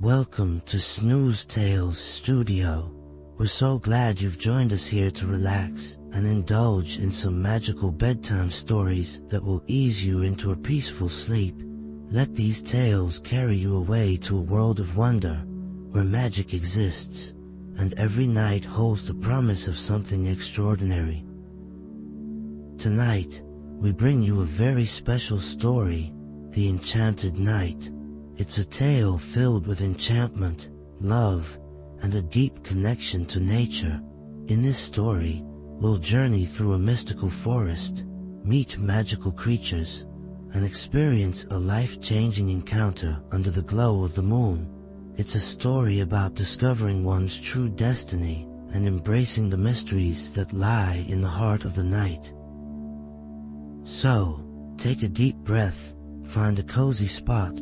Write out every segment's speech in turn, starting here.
Welcome to Snooze Tales Studio. We're so glad you've joined us here to relax and indulge in some magical bedtime stories that will ease you into a peaceful sleep. Let these tales carry you away to a world of wonder where magic exists and every night holds the promise of something extraordinary. Tonight, we bring you a very special story, The Enchanted Night. It's a tale filled with enchantment, love, and a deep connection to nature. In this story, we'll journey through a mystical forest, meet magical creatures, and experience a life-changing encounter under the glow of the moon. It's a story about discovering one's true destiny and embracing the mysteries that lie in the heart of the night. So, take a deep breath, find a cozy spot,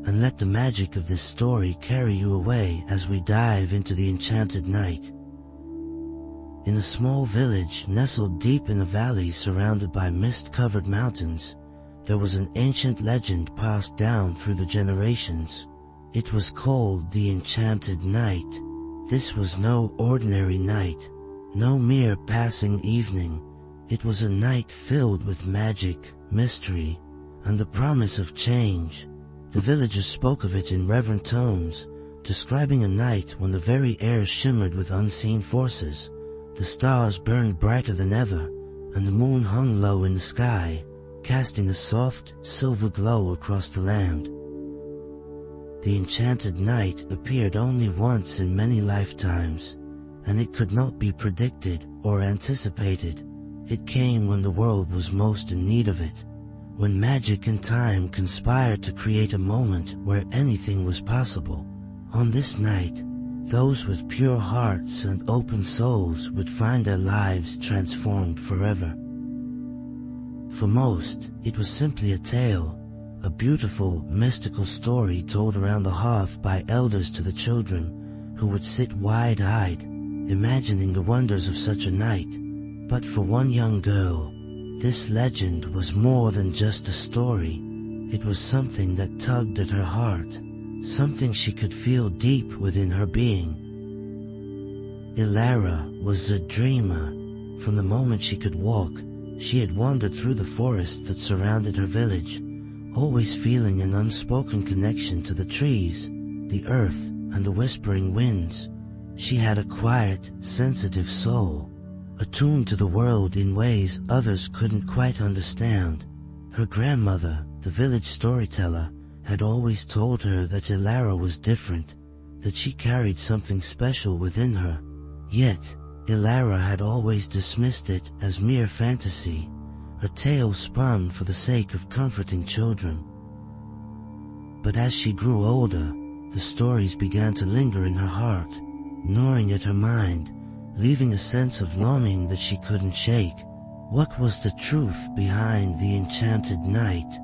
and let the magic of this story carry you away as we dive into the enchanted night. In a small village nestled deep in a valley surrounded by mist-covered mountains, there was an ancient legend passed down through the generations. It was called the Enchanted Night. This was no ordinary night, no mere passing evening. It was a night filled with magic, mystery, and the promise of change. The villagers spoke of it in reverent tones, describing a night when the very air shimmered with unseen forces. The stars burned brighter than ever, and the moon hung low in the sky, casting a soft, silver glow across the land. The enchanted night appeared only once in many lifetimes, and it could not be predicted or anticipated. It came when the world was most in need of it, when magic and time conspired to create a moment where anything was possible. On this night, those with pure hearts and open souls would find their lives transformed forever. For most, it was simply a tale, a beautiful, mystical story told around the hearth by elders to the children, who would sit wide-eyed, imagining the wonders of such a night. But for one young girl, this legend was more than just a story. It was something that tugged at her heart, something she could feel deep within her being. Ilara was a dreamer. From the moment she could walk, she had wandered through the forest that surrounded her village, always feeling an unspoken connection to the trees, the earth, and the whispering winds. She had a quiet, sensitive soul, attuned to the world in ways others couldn't quite understand. Her grandmother, the village storyteller, had always told her that Ilara was different, that she carried something special within her. Yet, Ilara had always dismissed it as mere fantasy, a tale spun for the sake of comforting children. But as she grew older, the stories began to linger in her heart, gnawing at her mind, leaving a sense of longing that she couldn't shake. What was the truth behind the enchanted night?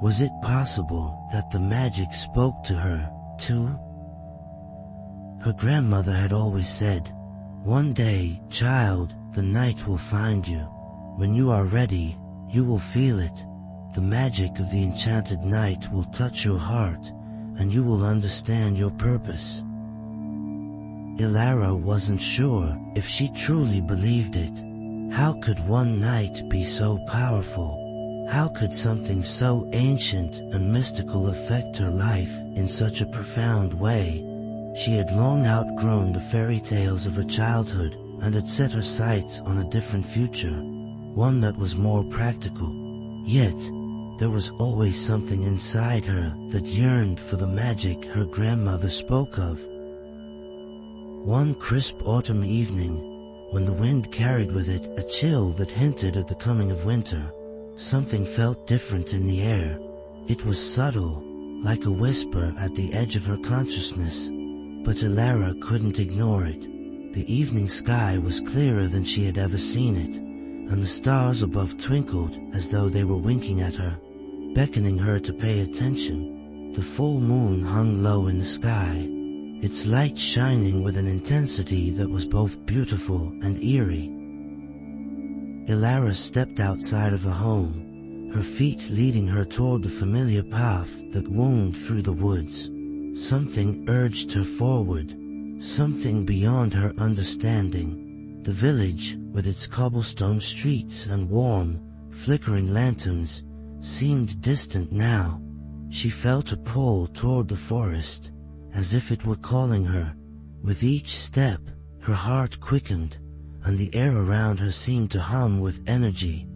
Was it possible that the magic spoke to her, too? Her grandmother had always said, "One day, child, the night will find you. When you are ready, you will feel it. The magic of the enchanted night will touch your heart, and you will understand your purpose." Ilara wasn't sure if she truly believed it. How could one night be so powerful? How could something so ancient and mystical affect her life in such a profound way? She had long outgrown the fairy tales of her childhood and had set her sights on a different future, one that was more practical. Yet, there was always something inside her that yearned for the magic her grandmother spoke of. One crisp autumn evening, when the wind carried with it a chill that hinted at the coming of winter, something felt different in the air. It was subtle, like a whisper at the edge of her consciousness, but Ilara couldn't ignore it. The evening sky was clearer than she had ever seen it, and the stars above twinkled as though they were winking at her, beckoning her to pay attention. The full moon hung low in the sky, its light shining with an intensity that was both beautiful and eerie. Ilara stepped outside of her home, her feet leading her toward the familiar path that wound through the woods. Something urged her forward, something beyond her understanding. The village, with its cobblestone streets and warm, flickering lanterns, seemed distant now. She felt a pull toward the forest, as if it were calling her. With each step, her heart quickened, and the air around her seemed to hum with energy.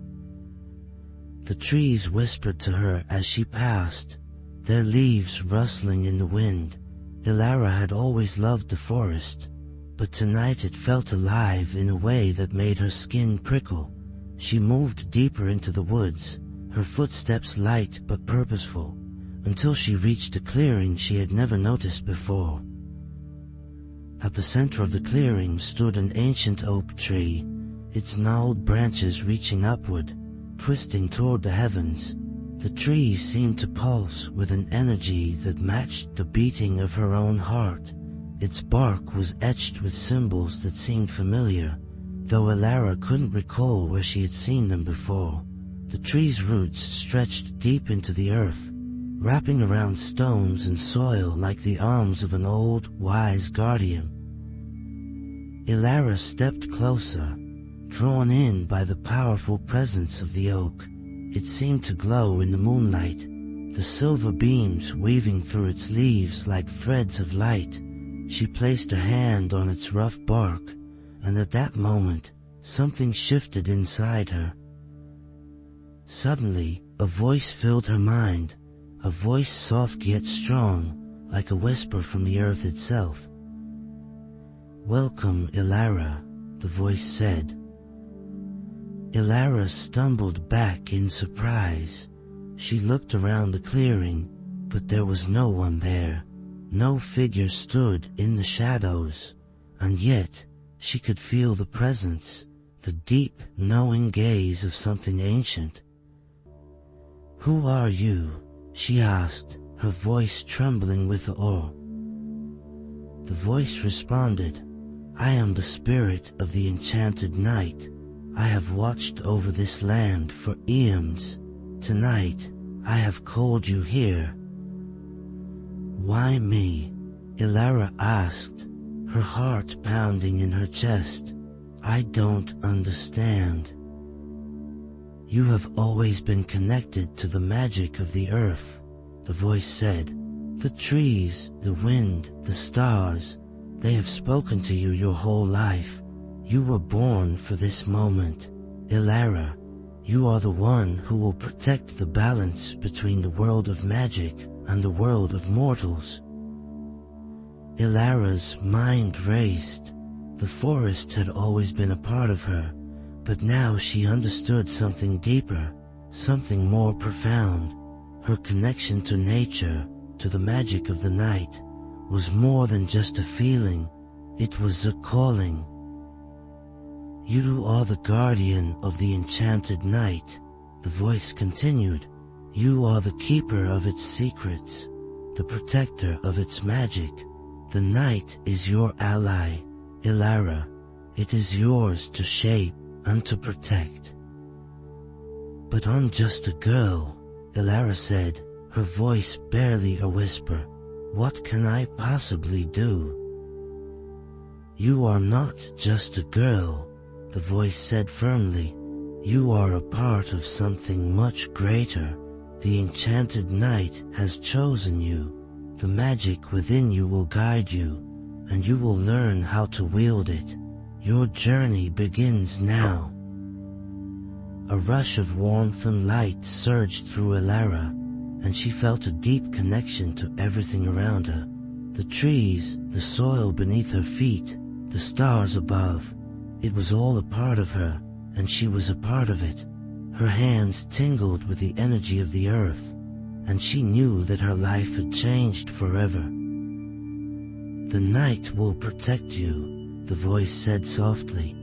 The trees whispered to her as she passed, their leaves rustling in the wind. Ilara had always loved the forest, but tonight it felt alive in a way that made her skin prickle. She moved deeper into the woods, her footsteps light but purposeful, until she reached a clearing she had never noticed before. At the center of the clearing stood an ancient oak tree, its gnarled branches reaching upward, twisting toward the heavens. The tree seemed to pulse with an energy that matched the beating of her own heart. Its bark was etched with symbols that seemed familiar, though Ilara couldn't recall where she had seen them before. The tree's roots stretched deep into the earth, wrapping around stones and soil like the arms of an old, wise guardian. Ilara stepped closer, drawn in by the powerful presence of the oak. It seemed to glow in the moonlight, the silver beams weaving through its leaves like threads of light. She placed her hand on its rough bark, and at that moment, something shifted inside her. Suddenly, a voice filled her mind, a voice soft yet strong, like a whisper from the earth itself. "Welcome, Ilara," the voice said. Ilara stumbled back in surprise. She looked around the clearing, but there was no one there. No figure stood in the shadows, and yet she could feel the presence, the deep, knowing gaze of something ancient. "Who are you?" she asked, her voice trembling with awe. The voice responded, "I am the spirit of the enchanted night. I have watched over this land for eons. Tonight, I have called you here." "Why me?" Ilara asked, her heart pounding in her chest. "I don't understand." "You have always been connected to the magic of the earth," the voice said. "The trees, the wind, the stars, they have spoken to you your whole life. You were born for this moment. Ilara, you are the one who will protect the balance between the world of magic and the world of mortals." Ilara's mind raced. The forest had always been a part of her, but now she understood something deeper, something more profound. Her connection to nature, to the magic of the night, was more than just a feeling. It was a calling. "You are the guardian of the enchanted night," the voice continued. "You are the keeper of its secrets, the protector of its magic. The night is your ally, Ilara. It is yours to shape and to protect." "But I'm just a girl," Ilara said, her voice barely a whisper. "What can I possibly do?" "You are not just a girl," the voice said firmly. "You are a part of something much greater. The enchanted night has chosen you. The magic within you will guide you, and you will learn how to wield it. Your journey begins now." A rush of warmth and light surged through Ilara, and she felt a deep connection to everything around her. The trees, the soil beneath her feet, the stars above. It was all a part of her, and she was a part of it. Her hands tingled with the energy of the earth, and she knew that her life had changed forever. "The night will protect you," the voice said softly,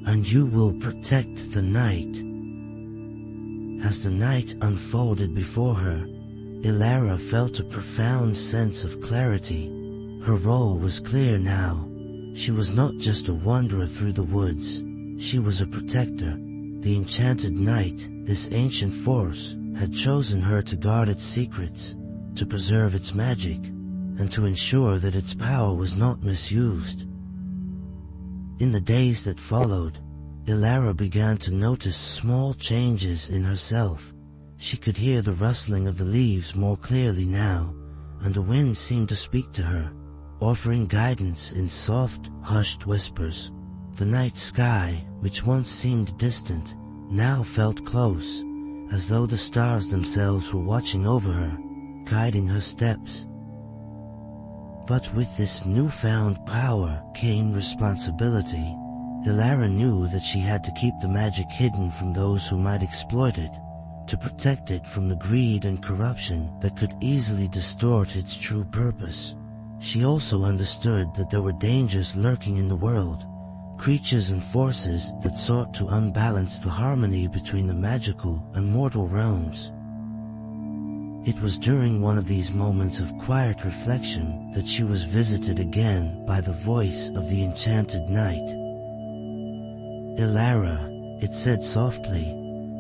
"and you will protect the night." As the night unfolded before her, Ilara felt a profound sense of clarity. Her role was clear now. She was not just a wanderer through the woods. She was a protector. The enchanted night, this ancient force, had chosen her to guard its secrets, to preserve its magic. and to ensure that its power was not misused. In the days that followed, Ilara began to notice small changes in herself. She could hear the rustling of the leaves more clearly now, and the wind seemed to speak to her, offering guidance in soft, hushed whispers. The night sky, which once seemed distant, now felt close, as though the stars themselves were watching over her, guiding her steps. But with this newfound power came responsibility. Ilara knew that she had to keep the magic hidden from those who might exploit it, to protect it from the greed and corruption that could easily distort its true purpose. She also understood that there were dangers lurking in the world, creatures and forces that sought to unbalance the harmony between the magical and mortal realms. It was during one of these moments of quiet reflection that she was visited again by the voice of the enchanted knight. "Ilara," it said softly,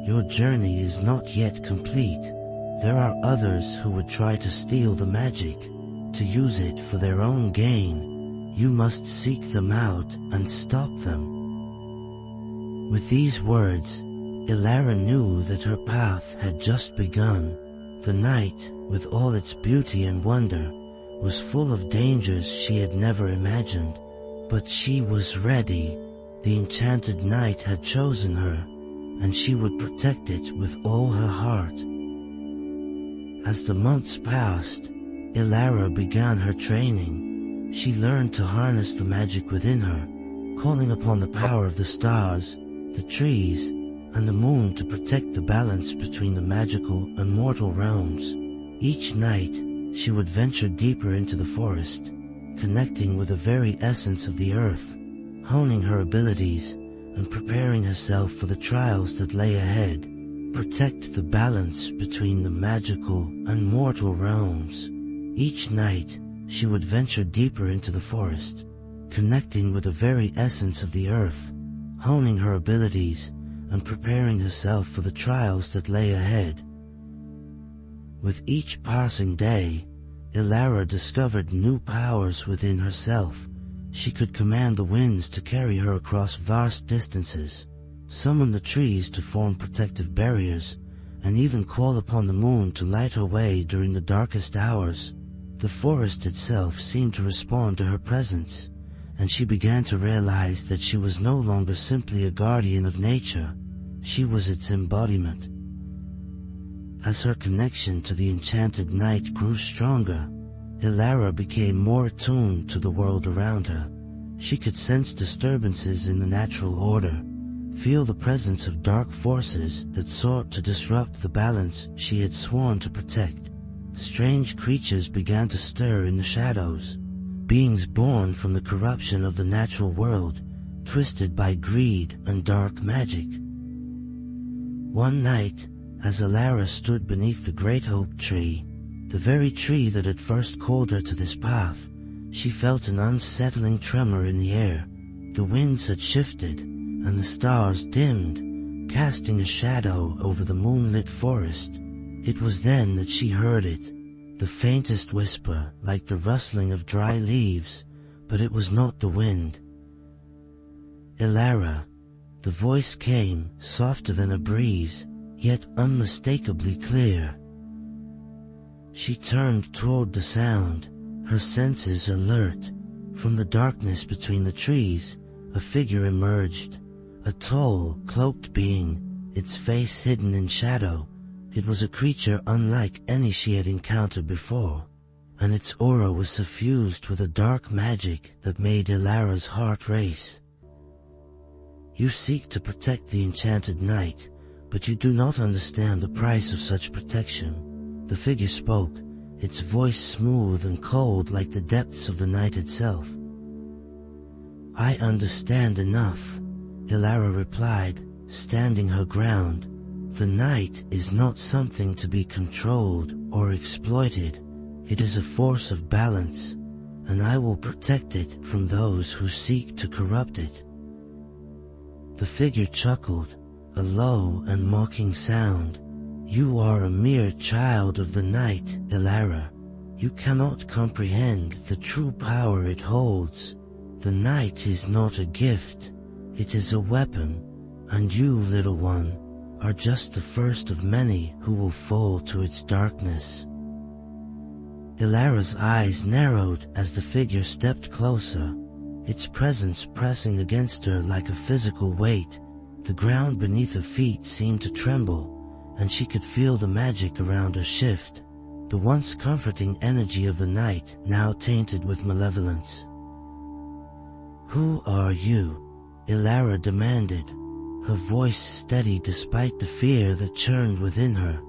"your journey is not yet complete. There are others who would try to steal the magic, to use it for their own gain. You must seek them out and stop them." With these words, Ilara knew that her path had just begun. The night, with all its beauty and wonder, was full of dangers she had never imagined, but she was ready. The enchanted knight had chosen her, and she would protect it with all her heart. As the months passed, Ilara began her training. She learned to harness the magic within her, calling upon the power of the stars, the trees, and the moon to protect the balance between the magical and mortal realms. Each night, she would venture deeper into the forest, connecting with the very essence of the earth, honing her abilities and preparing herself for the trials that lay ahead. Protect the balance between the magical and mortal realms. Each night, she would venture deeper into the forest, connecting with the very essence of the earth, honing her abilities and preparing herself for the trials that lay ahead. With each passing day, Ilara discovered new powers within herself. She could command the winds to carry her across vast distances, summon the trees to form protective barriers, and even call upon the moon to light her way during the darkest hours. The forest itself seemed to respond to her presence, and she began to realize that she was no longer simply a guardian of nature. She was its embodiment. As her connection to the enchanted night grew stronger, Ilara became more attuned to the world around her. She could sense disturbances in the natural order, feel the presence of dark forces that sought to disrupt the balance she had sworn to protect. Strange creatures began to stir in the shadows, beings born from the corruption of the natural world, twisted by greed and dark magic. One night, as Ilara stood beneath the great oak tree, the very tree that had first called her to this path, she felt an unsettling tremor in the air. The winds had shifted, and the stars dimmed, casting a shadow over the moonlit forest. It was then that she heard it, the faintest whisper like the rustling of dry leaves, but it was not the wind. "Ilara," the voice came, softer than a breeze, yet unmistakably clear. She turned toward the sound, her senses alert. From the darkness between the trees, a figure emerged, a tall, cloaked being, its face hidden in shadow. It was a creature unlike any she had encountered before, and its aura was suffused with a dark magic that made Ilara's heart race. "You seek to protect the enchanted night, but you do not understand the price of such protection." The figure spoke, its voice smooth and cold like the depths of the night itself. "I understand enough," Ilara replied, standing her ground. "The night is not something to be controlled or exploited. It is a force of balance, and I will protect it from those who seek to corrupt it." The figure chuckled, a low and mocking sound. "You are a mere child of the night, Ilara. You cannot comprehend the true power it holds. The night is not a gift, it is a weapon, and you, little one, are just the first of many who will fall to its darkness. Ilara's eyes narrowed as the figure stepped closer, its presence pressing against her like a physical weight. The ground beneath her feet seemed to tremble, and she could feel the magic around her shift, the once comforting energy of the night now tainted with malevolence. "Who are you?" Ilara demanded, her voice steady despite the fear that churned within her.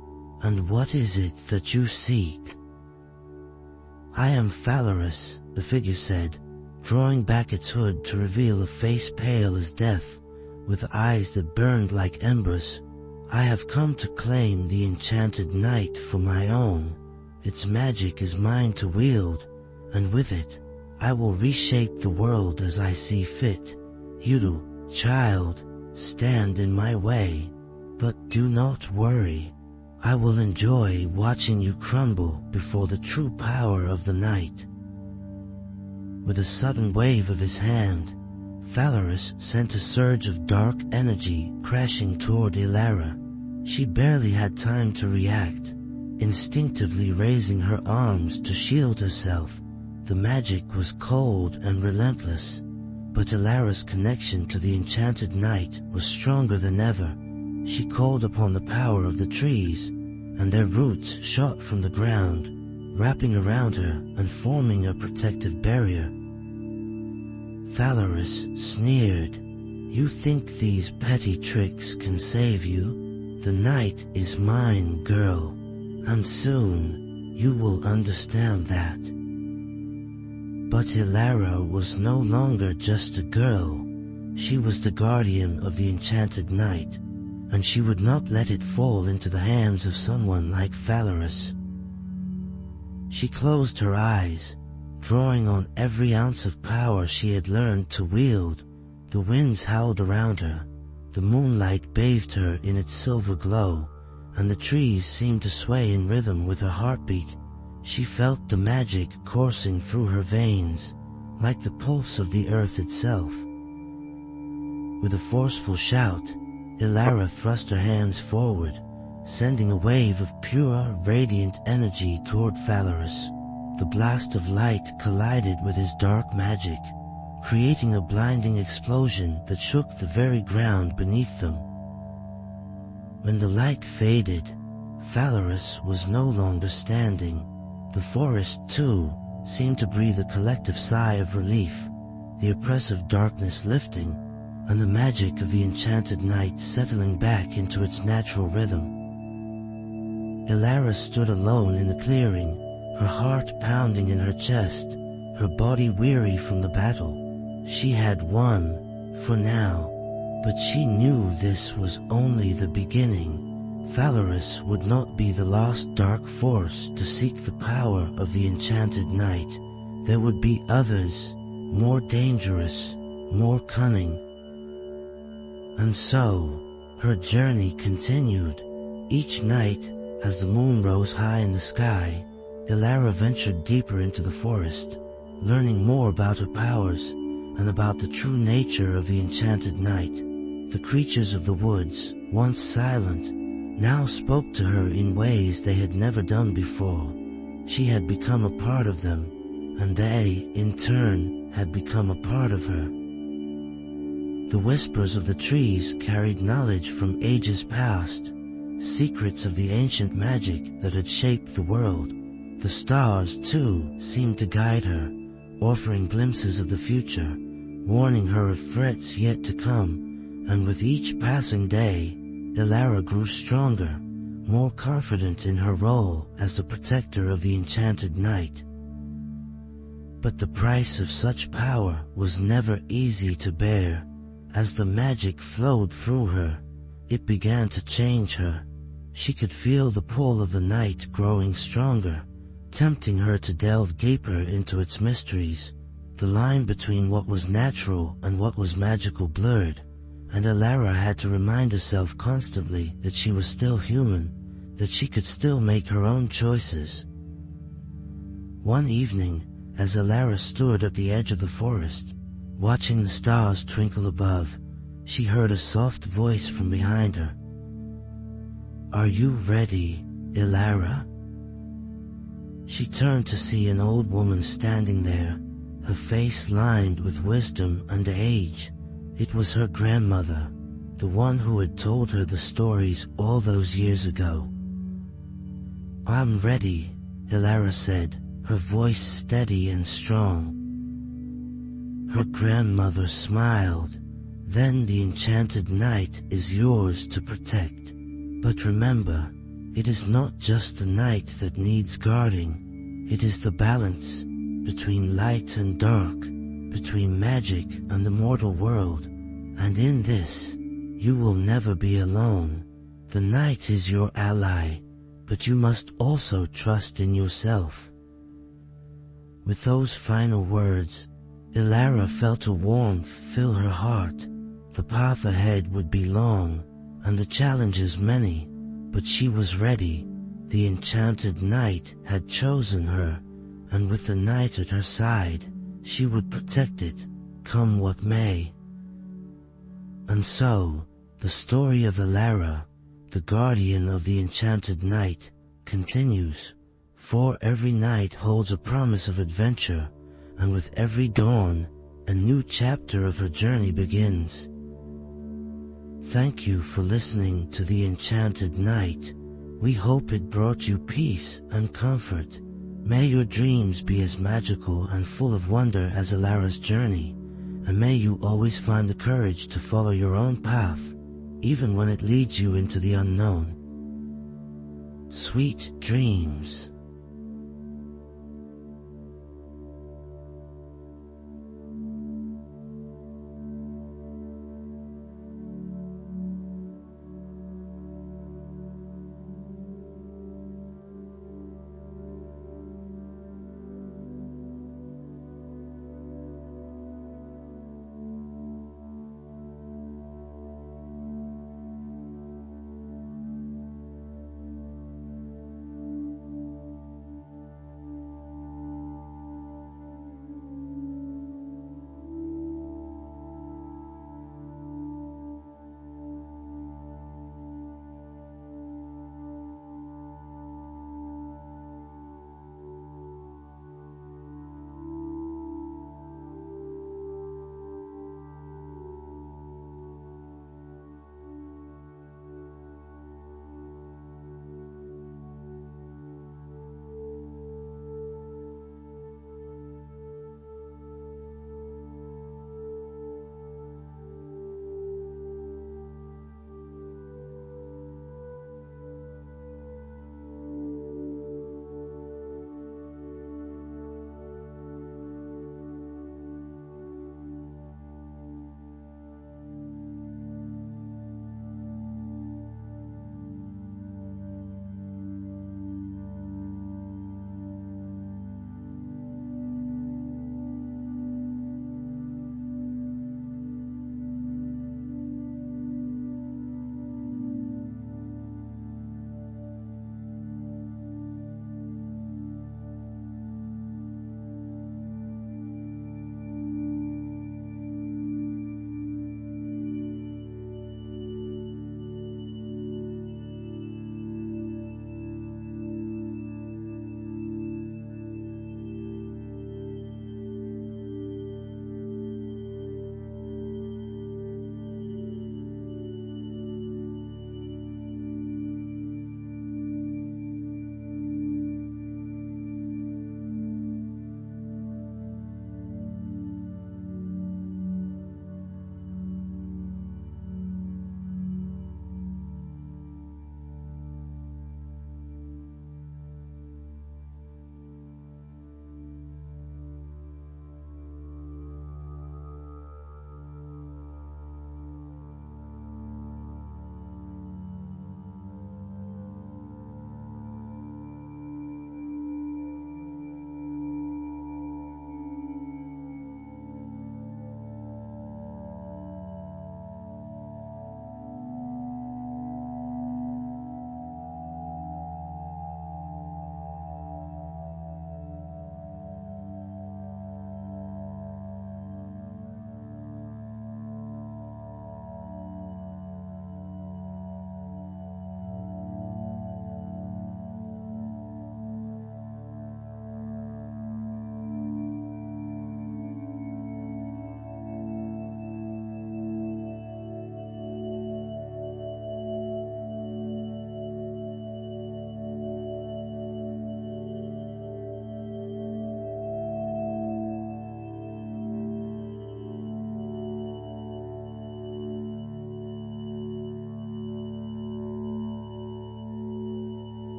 "And what is it that you seek?" "I am Phalaris," the figure said, drawing back its hood to reveal a face pale as death, with eyes that burned like embers. "I have come to claim the enchanted night for my own. Its magic is mine to wield, and with it, I will reshape the world as I see fit. You, child, stand in my way, but do not worry. I will enjoy watching you crumble before the true power of the night." With a sudden wave of his hand, Phalaris sent a surge of dark energy crashing toward Ilara. She barely had time to react, instinctively raising her arms to shield herself. The magic was cold and relentless, but Ilara's connection to the enchanted night was stronger than ever. She called upon the power of the trees, and their roots shot from the ground, wrapping around her and forming a protective barrier. Phalaris sneered, "You think these petty tricks can save you? The night is mine, girl, and soon you will understand that." But Ilara was no longer just a girl. She was the guardian of the enchanted night, and she would not let it fall into the hands of someone like Phalaris. She closed her eyes, drawing on every ounce of power she had learned to wield. The winds howled around her, the moonlight bathed her in its silver glow, and the trees seemed to sway in rhythm with her heartbeat. She felt the magic coursing through her veins, like the pulse of the earth itself. With a forceful shout, Ilara thrust her hands forward, sending a wave of pure, radiant energy toward Phalaris. The blast of light collided with his dark magic, creating a blinding explosion that shook the very ground beneath them. When the light faded, Phalaris was no longer standing. The forest, too, seemed to breathe a collective sigh of relief, the oppressive darkness lifting, and the magic of the enchanted night settling back into its natural rhythm. Ilara stood alone in the clearing, her heart pounding in her chest, her body weary from the battle. She had won, for now, but she knew this was only the beginning. Phalaris would not be the last dark force to seek the power of the enchanted night. There would be others, more dangerous, more cunning. And so, her journey continued. Each night, as the moon rose high in the sky, Ilara ventured deeper into the forest, learning more about her powers and about the true nature of the enchanted night. The creatures of the woods, once silent, now spoke to her in ways they had never done before. She had become a part of them, and they, in turn, had become a part of her. The whispers of the trees carried knowledge from ages past, secrets of the ancient magic that had shaped the world. The stars, too, seemed to guide her, offering glimpses of the future, warning her of threats yet to come, and with each passing day, Ilara grew stronger, more confident in her role as the protector of the enchanted night. But the price of such power was never easy to bear. As the magic flowed through her, it began to change her. She could feel the pull of the night growing stronger, tempting her to delve deeper into its mysteries. The line between what was natural and what was magical blurred, and Ilara had to remind herself constantly that she was still human, that she could still make her own choices. One evening, as Elara stood at the edge of the forest, watching the stars twinkle above, she heard a soft voice from behind her. "Are you ready, Elara?" She turned to see an old woman standing there, her face lined with wisdom and age. It was her grandmother, the one who had told her the stories all those years ago. "I'm ready," Elara said, her voice steady and strong. Her grandmother smiled. "Then the enchanted night is yours to protect. But remember, it is not just the night that needs guarding. It is the balance between light and dark, between magic and the mortal world. And in this, you will never be alone. The night is your ally, but you must also trust in yourself." With those final words, Elara felt a warmth fill her heart. The path ahead would be long, and the challenges many, but she was ready. The enchanted night had chosen her, and with the night at her side, she would protect it, come what may. And so, the story of Elara, the guardian of the enchanted night, continues. For every night holds a promise of adventure, and with every dawn, a new chapter of her journey begins. Thank you for listening to The Enchanted Night. We hope it brought you peace and comfort. May your dreams be as magical and full of wonder as Elara's journey, and may you always find the courage to follow your own path, even when it leads you into the unknown. Sweet dreams.